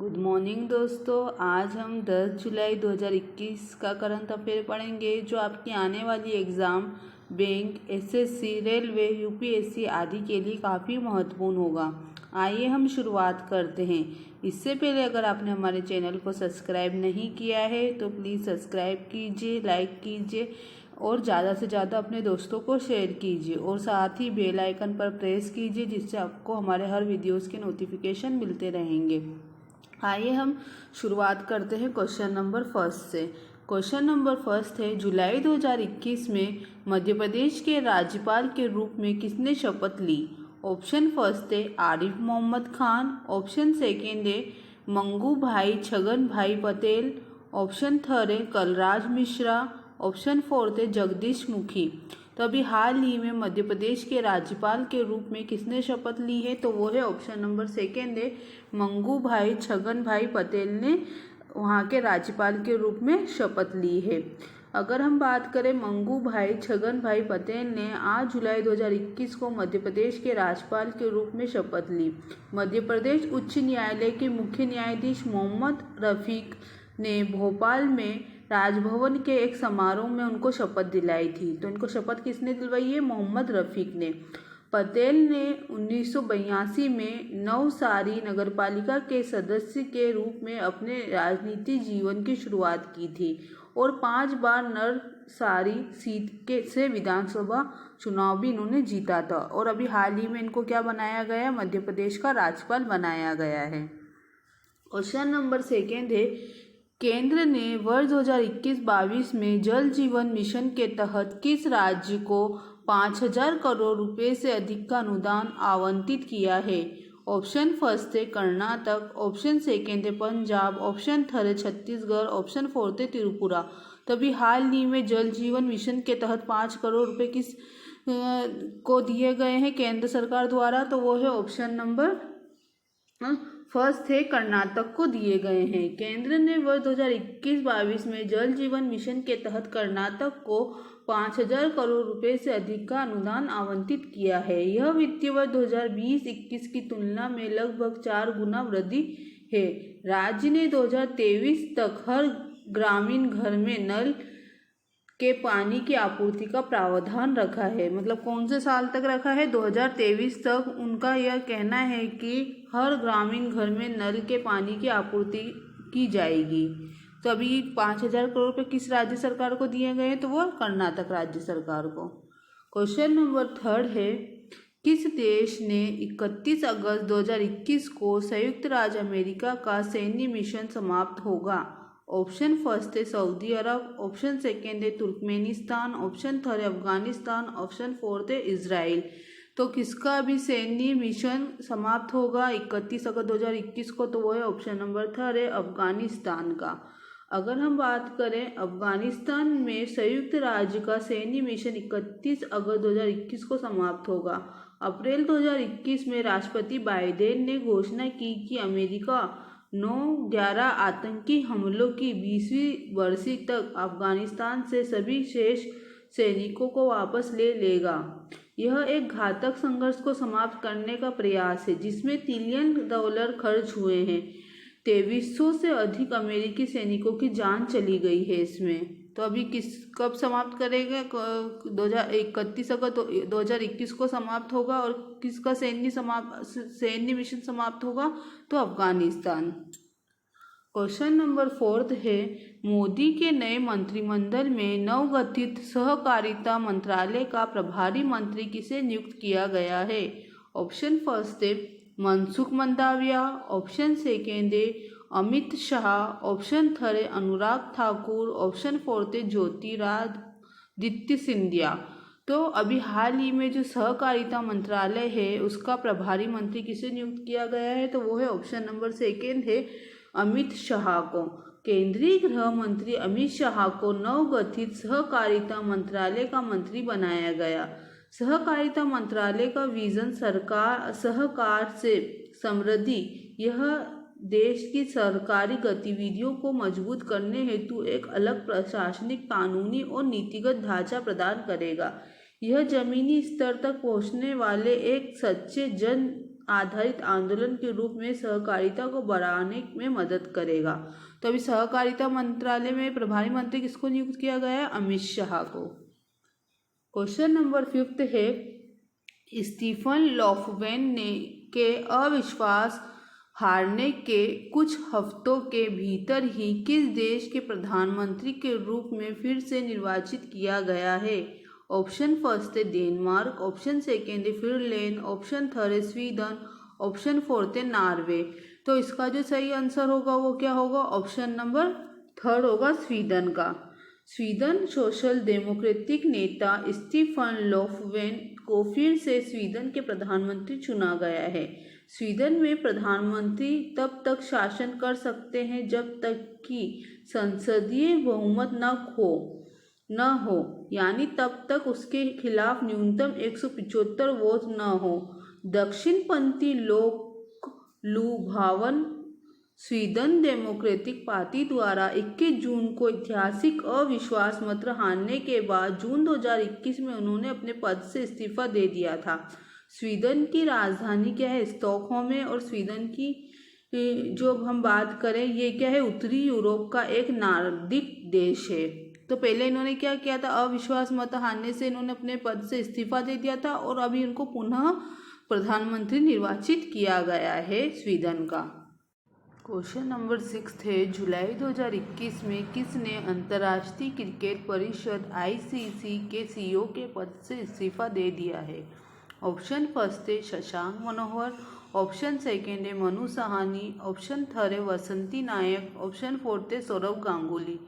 Good morning दोस्तों। आज हम 10 जुलाई 2021 का करंट अफेयर पढ़ेंगे जो आपकी आने वाली exam bank, SSC, railway, UPSC आदि के लिए काफ़ी महत्वपूर्ण होगा। आइए हम शुरुआत करते हैं। इससे पहले अगर आपने हमारे चैनल को सब्सक्राइब नहीं किया है तो प्लीज़ सब्सक्राइब कीजिए, लाइक कीजिए और ज़्यादा से ज़्यादा अपने दोस्तों को शेयर कीजिए और साथ ही बेल आइकन पर प्रेस कीजिए जिससे आपको हमारे हर वीडियोज़ के नोटिफिकेशन मिलते रहेंगे। आइए हम शुरुआत करते हैं क्वेश्चन नंबर फर्स्ट से। क्वेश्चन नंबर फर्स्ट है, जुलाई 2021 में मध्य प्रदेश के राज्यपाल के रूप में किसने शपथ ली? ऑप्शन फर्स्ट है आरिफ मोहम्मद खान, ऑप्शन सेकेंड है मंगू भाई छगन भाई पटेल, ऑप्शन थर्ड है कलराज मिश्रा, ऑप्शन फोर्थ है जगदीश मुखी। तो अभी हाल ही में मध्य प्रदेश के राज्यपाल के रूप में किसने शपथ ली है? तो वो है ऑप्शन नंबर सेकेंड है मंगू भाई छगन भाई पटेल ने वहाँ के राज्यपाल के रूप में शपथ ली है। अगर हम बात करें मंगू भाई छगन भाई पटेल ने 8 जुलाई 2021 को मध्य प्रदेश के राज्यपाल के रूप में शपथ ली। मध्य प्रदेश उच्च न्यायालय के मुख्य न्यायाधीश मोहम्मद रफीक ने भोपाल में राजभवन के एक समारोह में उनको शपथ दिलाई थी। तो इनको शपथ किसने दिलवाई है? मोहम्मद रफीक ने। पटेल ने 1982 में नवसारी नगरपालिका के सदस्य के रूप में अपने राजनीतिक जीवन की शुरुआत की थी और 5 बार नवसारी सीट से विधानसभा चुनाव भी इन्होंने जीता था और अभी हाल ही में इनको क्या बनाया गया? मध्य प्रदेश का राज्यपाल बनाया गया है। क्वेश्चन नंबर सेकेंड है, केंद्र ने वर्ष 2021-22 में जल जीवन मिशन के तहत किस राज्य को 5,000 करोड़ रुपए से अधिक का अनुदान आवंटित किया है? ऑप्शन फर्स्ट है कर्नाटक, ऑप्शन सेकेंड है पंजाब, ऑप्शन थर्ड है छत्तीसगढ़, ऑप्शन फोर्थ है त्रिपुरा। तभी हाल ही में जल जीवन मिशन के तहत 5 करोड़ रुपए किस को दिए गए हैं केंद्र सरकार द्वारा? तो वो है ऑप्शन नंबर फर्स्ट है कर्नाटक को दिए गए हैं। केंद्र ने वर्ष 2021-22 में जल जीवन मिशन के तहत कर्नाटक को 5,000 करोड़ रुपए से अधिक का अनुदान आवंटित किया है। यह वित्तीय वर्ष 2020-21 की तुलना में लगभग 4 गुना वृद्धि है। राज्य ने 2023 तक हर ग्रामीण घर में नल के पानी की आपूर्ति का प्रावधान रखा है। मतलब कौन से साल तक रखा है? 2023 तक उनका यह कहना है कि हर ग्रामीण घर में नल के पानी की आपूर्ति की जाएगी। तो अभी 5,000 करोड़ रुपये किस राज्य सरकार को दिए गए हैं? तो वो कर्नाटक राज्य सरकार को। क्वेश्चन नंबर थर्ड है, किस देश ने 31 अगस्त 2021 को संयुक्त राज्य अमेरिका का सैन्य मिशन समाप्त होगा? ऑप्शन फर्स्ट है सऊदी अरब, ऑप्शन सेकेंड है तुर्कमेनिस्तान, ऑप्शन थर्ड है अफगानिस्तान, ऑप्शन फोर्थ है इजराइल। तो किसका भी सैन्य मिशन समाप्त होगा 31 अगस्त 2021 को? तो वो है ऑप्शन नंबर थर्ड है अफगानिस्तान का। अगर हम बात करें अफगानिस्तान में संयुक्त राज्य का सैन्य मिशन 31 अगस्त 2021 को समाप्त होगा। अप्रैल 2021 में राष्ट्रपति बाइडेन ने घोषणा की कि अमेरिका 9/11 आतंकी हमलों की 20वीं बरसी तक अफगानिस्तान से सभी शेष सैनिकों को वापस ले लेगा। यह एक घातक संघर्ष को समाप्त करने का प्रयास है जिसमें $1 ट्रिलियन खर्च हुए हैं। 2300 से अधिक अमेरिकी सैनिकों की जान चली गई है इसमें। तो अभी कब समाप्त करेगा? 31 अगस्त 2021 को समाप्त होगा और किसका सैन्य मिशन समाप्त होगा? तो अफगानिस्तान। क्वेश्चन नंबर फोर्थ है, मोदी के नए मंत्रिमंडल में नवगठित सहकारिता मंत्रालय का प्रभारी मंत्री किसे नियुक्त किया गया है? ऑप्शन फर्स्ट है मनसुख मंडाविया, ऑप्शन सेकेंड है अमित शाह, ऑप्शन थर्ड है अनुराग ठाकुर, ऑप्शन फोर्थ है ज्योतिरादित्य सिंधिया। तो अभी हाल ही में जो सहकारिता मंत्रालय है उसका प्रभारी मंत्री किसे नियुक्त किया गया है? तो वो है ऑप्शन नंबर सेकेंड है अमित शाह को। केंद्रीय गृह मंत्री अमित शाह को नवगठित सहकारिता मंत्रालय का मंत्री बनाया गया। सहकारिता मंत्रालय का विजन सहकार से समृद्धि यह देश की सरकारी गतिविधियों को मजबूत करने हेतु एक अलग प्रशासनिक, कानूनी और नीतिगत ढांचा प्रदान करेगा। यह जमीनी स्तर तक पहुंचने वाले एक सच्चे जन आधारित आंदोलन के रूप में सहकारिता को बढ़ाने में मदद करेगा। तो अभी सहकारिता मंत्रालय में प्रभारी मंत्री किसको नियुक्त किया गया है? अमित शाह को। क्वेश्चन नंबर 5 है, स्टीफन लोफवेन ने के अविश्वास हारने के कुछ हफ्तों के भीतर ही किस देश के प्रधानमंत्री के रूप में फिर से निर्वाचित किया गया है? ऑप्शन फर्स्ट है डेनमार्क, ऑप्शन सेकेंड है फिनलैंड, ऑप्शन थर्ड है स्वीडन, ऑप्शन फोर्थ है नॉर्वे। तो इसका जो सही आंसर होगा वो क्या होगा? ऑप्शन नंबर थर्ड होगा, स्वीडन का। स्वीडन सोशल डेमोक्रेटिक नेता स्टीफन लोफवेन को फिर से स्वीडन के प्रधानमंत्री चुना गया है। स्वीडन में प्रधानमंत्री तब तक शासन कर सकते हैं जब तक कि संसदीय बहुमत न हो, यानी तब तक उसके खिलाफ न्यूनतम 175 वोट न हो। दक्षिणपंथी लोक लुभावन स्वीडन डेमोक्रेटिक पार्टी द्वारा 21 जून को ऐतिहासिक अविश्वास मत हारने के बाद जून 2021 में उन्होंने अपने पद से इस्तीफा दे दिया था। स्वीडन की राजधानी क्या है? स्टॉकहोम है। और स्वीडन की जो हम बात करें, ये क्या है? उत्तरी यूरोप का एक नार्डिक देश है। तो पहले इन्होंने क्या किया था? अविश्वास मत हारने से इन्होंने अपने पद से इस्तीफा दे दिया था और अभी उनको पुनः प्रधानमंत्री निर्वाचित किया गया है स्वीडन का। क्वेश्चन नंबर 6 है, जुलाई 2021 में किसने अंतर्राष्ट्रीय क्रिकेट परिषद ICC के CEO के पद से इस्तीफा दे दिया है? ऑप्शन फर्स्ट है शशांक मनोहर, ऑप्शन सेकेंड है मनु सहानी, ऑप्शन थर्ड है वसंती नायक, ऑप्शन फोर्थ है सौरव गांगुली।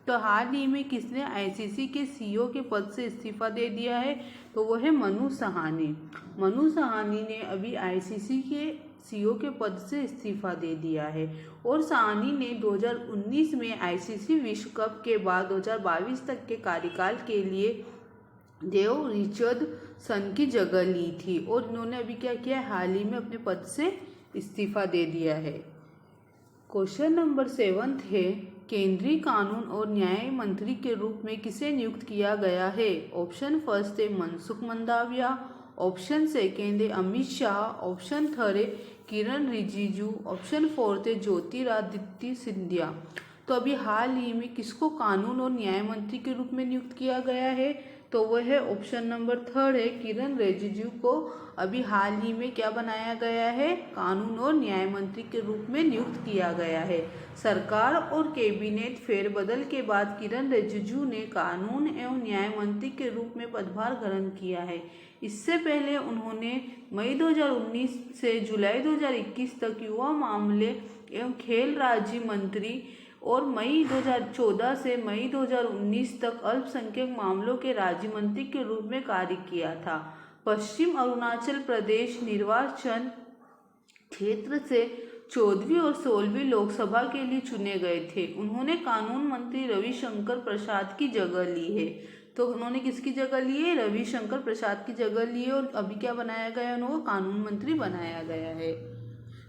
तो हाल ही में किसने ICC के CEO के पद से इस्तीफा दे दिया है? तो वो है मनु सहानी। मनु सहानी ने अभी ICC के CEO के पद से इस्तीफा दे दिया है। और सहानी ने 2019 में ICC विश्व कप के बाद 2022 तक के कार्यकाल के लिए डेव रिचर्डसन की जगह ली थी और इन्होंने अभी क्या किया? हाल ही में अपने पद से इस्तीफा दे दिया है। क्वेश्चन नंबर 7 है, केंद्रीय कानून और न्याय मंत्री के रूप में किसे नियुक्त किया गया है? ऑप्शन फर्स्ट है मनसुख मंडाविया, ऑप्शन सेकेंड है अमित शाह, ऑप्शन थर्ड है किरण रिजिजू, ऑप्शन फोर्थ है ज्योतिरादित्य सिंधिया। तो अभी हाल ही में किसको कानून और न्याय मंत्री के रूप में नियुक्त किया गया है? तो वह है ऑप्शन नंबर थर्ड है किरण रिजिजू को अभी हाल ही में क्या बनाया गया है? कानून और न्याय मंत्री के रूप में नियुक्त किया गया है। सरकार और कैबिनेट फेरबदल के बाद किरण रिजिजू ने कानून एवं न्याय मंत्री के रूप में पदभार ग्रहण किया है। इससे पहले उन्होंने मई 2019 से जुलाई 2021 तक युवा मामले एवं खेल राज्य मंत्री और मई 2014 से मई 2019 तक अल्पसंख्यक मामलों के राज्य मंत्री के रूप में कार्य किया था। पश्चिम अरुणाचल प्रदेश निर्वाचन क्षेत्र से 14वीं और 16वीं लोकसभा के लिए चुने गए थे। उन्होंने कानून मंत्री रविशंकर प्रसाद की जगह ली है। तो उन्होंने किसकी जगह ली है? रविशंकर प्रसाद की जगह ली है और अभी क्या बनाया गया है? उनको कानून मंत्री बनाया गया है।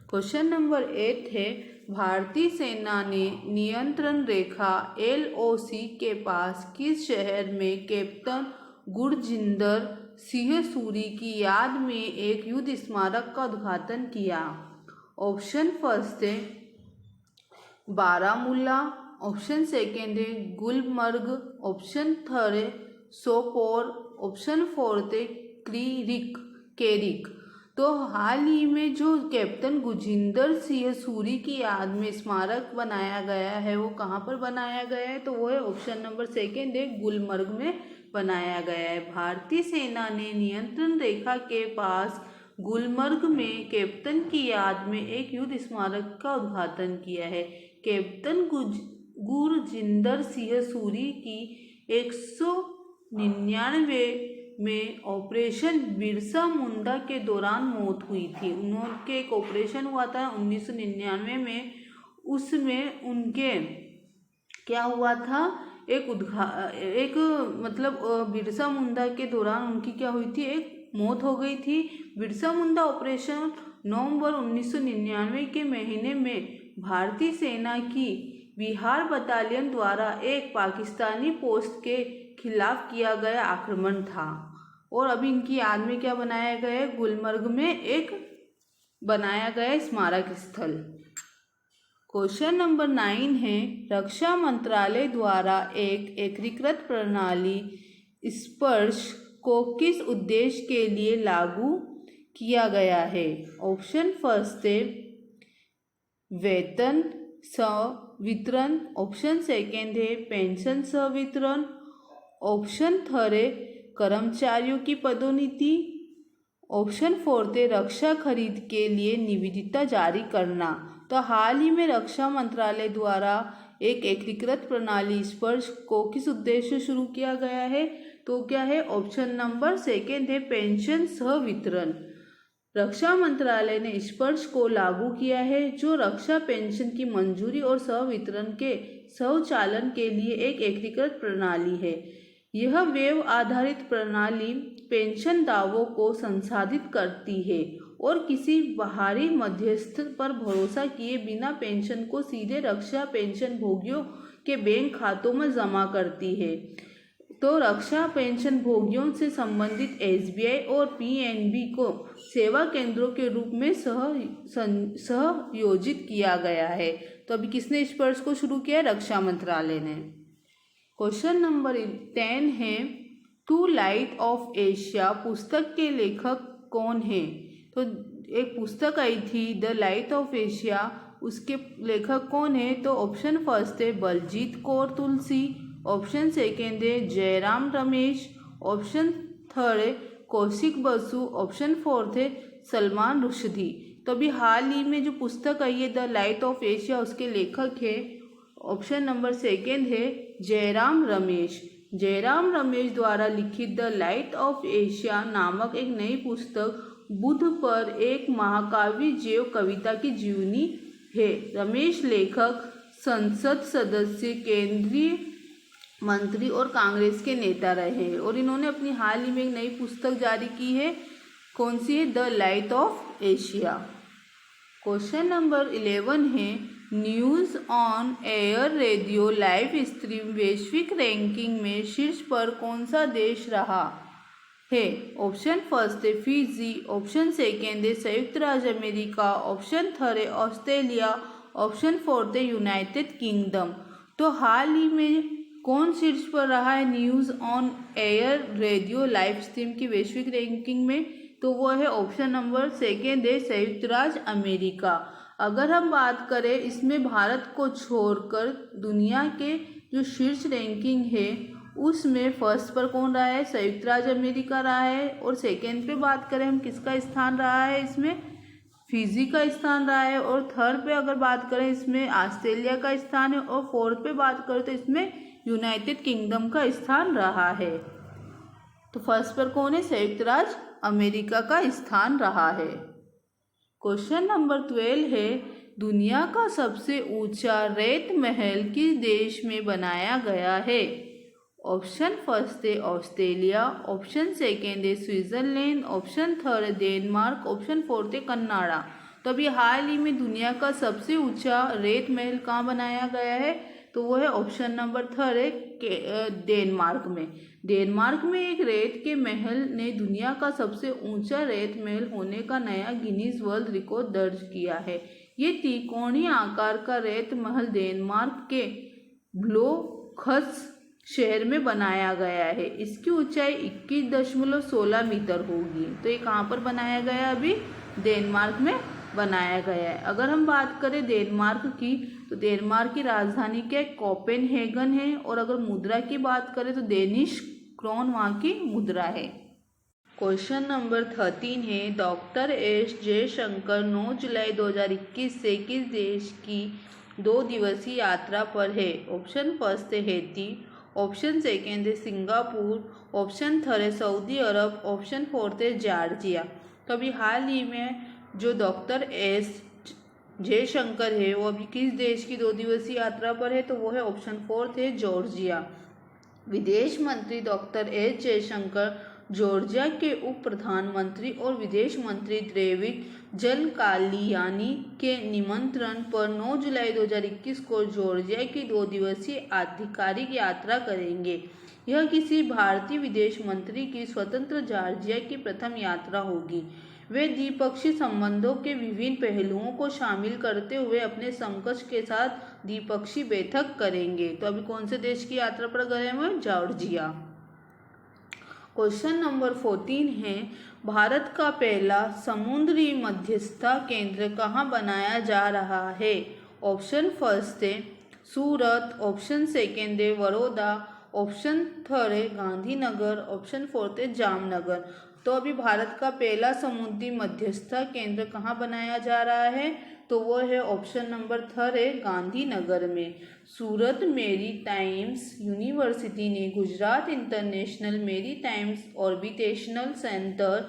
क्वेश्चन नंबर 8 है, भारतीय सेना ने नियंत्रण रेखा LOC के पास किस शहर में कैप्टन गुरजिंदर सिंह सूरी की याद में एक युद्ध स्मारक का उद्घाटन किया? ऑप्शन फर्स्ट है बारामूला, ऑप्शन सेकेंड है गुलमर्ग, ऑप्शन थर्ड है सोपोर, ऑप्शन फोर्थ है केरिक। तो हाल ही में जो कैप्टन गुरजिंदर सिंह सूरी की याद में स्मारक बनाया गया है वो कहाँ पर बनाया गया है? तो वो है ऑप्शन नंबर सेकेंड है गुलमर्ग में बनाया गया है। भारतीय सेना ने नियंत्रण रेखा के पास गुलमर्ग में कैप्टन की याद में एक युद्ध स्मारक का उद्घाटन किया है। कैप्टन गुरजिंदर सिंह सूरी की 199 में ऑपरेशन बिरसा मुंडा के दौरान मौत हुई थी। उनके एक ऑपरेशन हुआ था 1999 में, उसमें उनके क्या हुआ था? बिरसा मुंडा के दौरान उनकी क्या हुई थी? एक मौत हो गई थी। बिरसा मुंडा ऑपरेशन नवंबर 1999 के महीने में भारतीय सेना की बिहार बटालियन द्वारा एक पाकिस्तानी पोस्ट के खिलाफ किया गया आक्रमण था और अभी इनकी याद में क्या बनाया गया है? गुलमर्ग में एक बनाया गया स्मारक स्थल। क्वेश्चन नंबर 9 है, रक्षा मंत्रालय द्वारा एक एकीकृत प्रणाली स्पर्श को किस उद्देश्य के लिए लागू किया गया है? ऑप्शन फर्स्ट है वेतन संवितरण, ऑप्शन सेकेंड है पेंशन संवितरण, ऑप्शन थर्ड है कर्मचारियों की पदोन्नति, ऑप्शन फोर्थ है रक्षा खरीद के लिए निविदा जारी करना। तो हाल ही में रक्षा मंत्रालय द्वारा एक एकीकृत प्रणाली स्पर्श को किस उद्देश्य से शुरू किया गया है? तो क्या है? ऑप्शन नंबर सेकेंड है पेंशन सहवितरण। रक्षा मंत्रालय ने स्पर्श को लागू किया है, जो रक्षा पेंशन की मंजूरी और सहवितरण के स्वचालन के लिए एक एकीकृत प्रणाली है। यह वेब आधारित प्रणाली पेंशन दावों को संसाधित करती है और किसी बाहरी मध्यस्थ पर भरोसा किए बिना पेंशन को सीधे रक्षा पेंशन भोगियों के बैंक खातों में जमा करती है। तो रक्षा पेंशन भोगियों से संबंधित एसबीआई और पीएनबी को सेवा केंद्रों के रूप में सहयोजित किया गया है। तो अभी किसने स्पर्श को शुरू किया? रक्षा मंत्रालय ने। क्वेश्चन नंबर 10 है, टू लाइट ऑफ एशिया पुस्तक के लेखक कौन है? तो एक पुस्तक आई थी द लाइट ऑफ एशिया, उसके लेखक कौन है? तो ऑप्शन फर्स्ट है बलजीत कौर तुलसी, ऑप्शन सेकेंड है जयराम रमेश, ऑप्शन थर्ड है कौशिक बसु, ऑप्शन फोर्थ है सलमान रुश्दी। तो अभी हाल ही में जो पुस्तक आई है द लाइट ऑफ एशिया, उसके लेखक है ऑप्शन नंबर सेकेंड है जयराम रमेश। जयराम रमेश द्वारा लिखित द लाइट ऑफ एशिया नामक एक नई पुस्तक बुध पर एक महाकाव्य जैव कविता की जीवनी है। रमेश लेखक, संसद सदस्य, केंद्रीय मंत्री और कांग्रेस के नेता रहे और इन्होंने अपनी हाल ही में एक नई पुस्तक जारी की है। कौन सी है? The light of Asia. Question number 11 है, news on air radio live stream वैश्विक रैंकिंग में शीर्ष पर कौन सा देश रहा है? ऑप्शन फर्स्ट है फिजी, ऑप्शन सेकेंड है संयुक्त राज्य अमेरिका, ऑप्शन थर्ड है ऑस्ट्रेलिया, ऑप्शन फोर्थ है यूनाइटेड किंगडम। तो हाल ही में कौन शीर्ष पर रहा है news on air radio live stream की वैश्विक रैंकिंग में? तो वो है ऑप्शन नंबर सेकेंड है संयुक्त राज्य अमेरिका। अगर हम बात करें इसमें भारत को छोड़कर दुनिया के जो शीर्ष रैंकिंग है उसमें फर्स्ट पर कौन रहा है? संयुक्त राज्य अमेरिका रहा है। और सेकेंड पे बात करें हम किसका स्थान रहा है? इसमें फिजी का स्थान रहा है। और थर्ड पे अगर बात करें इसमें ऑस्ट्रेलिया का स्थान है। और फोर्थ पे बात करें तो इसमें यूनाइटेड किंगडम का स्थान रहा है। तो फर्स्ट पर कौन है? संयुक्त राज्य अमेरिका का स्थान रहा है। क्वेश्चन नंबर 12 है, दुनिया का सबसे ऊंचा रेत महल किस देश में बनाया गया है? ऑप्शन फर्स्ट है ऑस्ट्रेलिया, ऑप्शन सेकेंड है स्विट्जरलैंड, ऑप्शन थर्ड है डेनमार्क, ऑप्शन फोर्थ है कनाडा। तो अभी हाल ही में दुनिया का सबसे ऊंचा रेत महल कहाँ बनाया गया है? तो वो है ऑप्शन नंबर थर्ड है डेनमार्क में। डेनमार्क में एक रेत के महल ने दुनिया का सबसे ऊंचा रेत महल होने का नया गिनीज वर्ल्ड रिकॉर्ड दर्ज किया है। ये त्रिकोणीय आकार का रेत महल डेनमार्क के ब्लोखस शहर में बनाया गया है। इसकी ऊंचाई 21.16 मीटर होगी। तो ये कहाँ पर बनाया गया है? अभी डेनमार्क में बनाया गया है। अगर हम बात करें डेनमार्क की तो डेनमार्क की राजधानी क्या है? कोपेनहेगन है। और अगर मुद्रा की बात करें तो डेनिश क्रोन वहाँ की मुद्रा है। क्वेश्चन नंबर 13 है, डॉक्टर एस जयशंकर 9 जुलाई 2021 से किस देश की 2 दिवसीय यात्रा पर है? ऑप्शन फर्स्ट है हैती, ऑप्शन सेकेंड है सिंगापुर, ऑप्शन थर्ड है सऊदी अरब, ऑप्शन फोर्थ है जॉर्जिया। तो अभी हाल ही में जो डॉक्टर एस जयशंकर है वो अभी किस देश की 2 दिवसीय यात्रा पर है? तो वो है ऑप्शन फोर्थ है जॉर्जिया। विदेश मंत्री डॉक्टर एस जयशंकर जॉर्जिया के उप प्रधानमंत्री और विदेश मंत्री द्रविड जलकालियानी के निमंत्रण पर 9 जुलाई 2021 को जॉर्जिया की 2 दिवसीय आधिकारिक यात्रा करेंगे। यह किसी भारतीय विदेश मंत्री की स्वतंत्र जॉर्जिया की प्रथम यात्रा होगी। वे द्विपक्षीय संबंधों के विभिन्न पहलुओं को शामिल करते हुए अपने समकक्ष के साथ द्विपक्षीय बैठक करेंगे। तो अभी कौन से देश की यात्रा पर गए हैं? जॉर्जिया। क्वेश्चन नंबर 14 है, भारत का पहला समुद्री मध्यस्थता केंद्र कहाँ बनाया जा रहा है? ऑप्शन फर्स्ट है सूरत, ऑप्शन सेकेंड है बड़ौदा, ऑप्शन थर्ड है गांधीनगर, ऑप्शन फोर्थ है जामनगर। तो अभी भारत का पहला समुद्री मध्यस्थता केंद्र कहाँ बनाया जा रहा है? तो वो है ऑप्शन नंबर थर्ड है गांधीनगर में। सूरत मैरीटाइम्स यूनिवर्सिटी ने गुजरात इंटरनेशनल मैरीटाइम्स ऑर्बिटेशनल सेंटर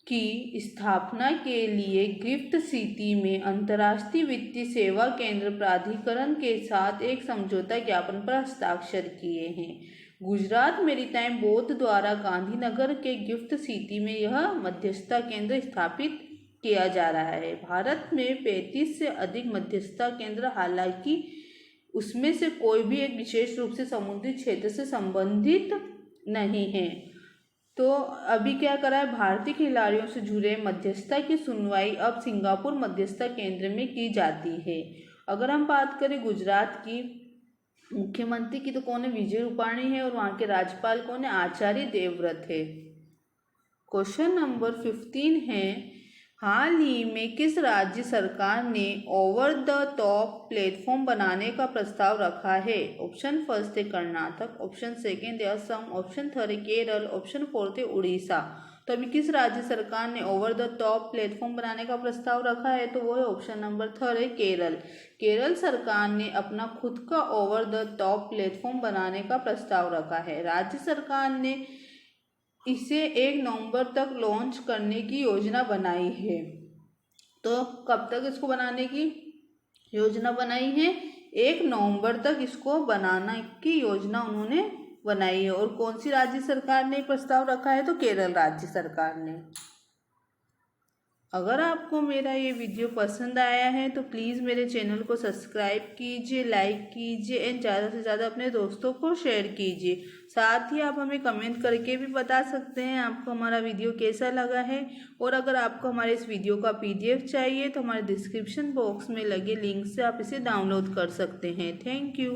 की स्थापना के लिए गिफ्ट सिटी में अंतर्राष्ट्रीय वित्तीय सेवा केंद्र प्राधिकरण के साथ एक समझौता ज्ञापन पर हस्ताक्षर किए हैं। गुजरात मैरीटाइम बोर्ड द्वारा गांधीनगर के गिफ्ट सिटी में यह मध्यस्थता केंद्र स्थापित किया जा रहा है। भारत में 35 से अधिक मध्यस्थता केंद्र, हालांकि उसमें से कोई भी एक विशेष रूप से समुद्री क्षेत्र से संबंधित नहीं है। तो अभी क्या करा है, भारतीय खिलाड़ियों से जुड़े मध्यस्थता की सुनवाई अब सिंगापुर मध्यस्थता केंद्र में की जाती है। अगर हम बात करें गुजरात की मुख्यमंत्री की, तो कौन है? विजय रूपाणी है, और वहाँ के राज्यपाल कौन है? आचार्य देवव्रत है। क्वेश्चन नंबर 15 है, हाल ही में किस राज्य सरकार ने ओवर द टॉप प्लेटफॉर्म बनाने का प्रस्ताव रखा है? ऑप्शन फर्स्ट है कर्नाटक, ऑप्शन सेकेंड है असम, ऑप्शन थर्ड है केरल, ऑप्शन फोर्थ है उड़ीसा। तो अभी किस राज्य सरकार ने ओवर द टॉप प्लेटफॉर्म बनाने का प्रस्ताव रखा है? तो वो है ऑप्शन नंबर थर्ड है केरल। केरल सरकार ने अपना खुद का ओवर द टॉप प्लेटफॉर्म बनाने का प्रस्ताव रखा है। राज्य सरकार ने इसे 1 नवंबर तक लॉन्च करने की योजना बनाई है। तो कब तक इसको बनाने की योजना बनाई है? 1 नवंबर तक इसको बनाने की योजना उन्होंने बनाई है। और कौन सी राज्य सरकार ने प्रस्ताव रखा है? तो केरल राज्य सरकार ने। अगर आपको मेरा ये वीडियो पसंद आया है तो प्लीज़ मेरे चैनल को सब्सक्राइब कीजिए, लाइक कीजिए एंड ज़्यादा से ज़्यादा अपने दोस्तों को शेयर कीजिए। साथ ही आप हमें कमेंट करके भी बता सकते हैं आपको हमारा वीडियो कैसा लगा है। और अगर आपको हमारे इस वीडियो का PDF चाहिए तो हमारे डिस्क्रिप्शन बॉक्स में लगे लिंक से आप इसे डाउनलोड कर सकते हैं। Thank you.